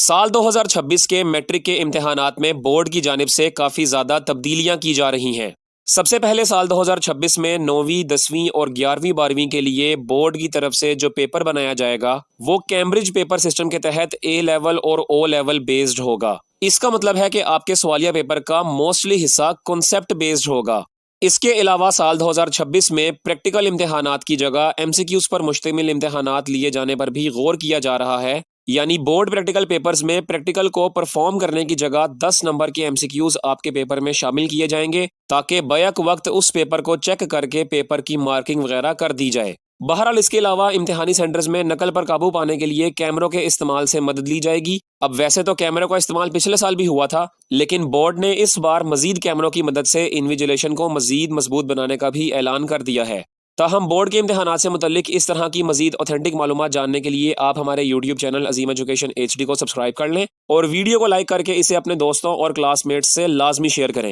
سال 2026 کے میٹرک کے امتحانات میں بورڈ کی جانب سے کافی زیادہ تبدیلیاں کی جا رہی ہیں۔ سب سے پہلے سال 2026 میں 9ویں 10ویں اور 11ویں 12ویں کے لیے بورڈ کی طرف سے جو پیپر بنایا جائے گا وہ کیمبرج پیپر سسٹم کے تحت اے لیول اور او لیول بیسڈ ہوگا۔ اس کا مطلب ہے کہ آپ کے سوالیہ پیپر کا موسٹلی حصہ کنسیپٹ بیسڈ ہوگا۔ اس کے علاوہ سال 2026 میں پریکٹیکل امتحانات کی جگہ ایم سی کیوز پر مشتمل امتحانات لیے جانے پر بھی غور کیا جا رہا ہے، یعنی بورڈ پریکٹیکل پیپرز میں پریکٹیکل کو پرفارم کرنے کی جگہ 10 نمبر کے ایم سی کیوز آپ کے پیپر میں شامل کیے جائیں گے تاکہ بیک وقت اس پیپر کو چیک کر کے پیپر کی مارکنگ وغیرہ کر دی جائے۔ بہرحال اس کے علاوہ امتحانی سینٹرز میں نقل پر قابو پانے کے لیے کیمروں کے استعمال سے مدد لی جائے گی۔ اب ویسے تو کیمروں کا استعمال پچھلے سال بھی ہوا تھا، لیکن بورڈ نے اس بار مزید کیمروں کی مدد سے انویجیلیشن کو مزید مضبوط بنانے کا بھی اعلان کر دیا ہے۔ تاہم بورڈ کے امتحانات سے متعلق اس طرح کی مزید اوتھینٹک معلومات جاننے کے لیے آپ ہمارے یوٹیوب چینل عظیم ایجوکیشن HD کو سبسکرائب کر لیں اور ویڈیو کو لائک کر کے اسے اپنے دوستوں اور کلاس میٹس سے لازمی شیئر کریں۔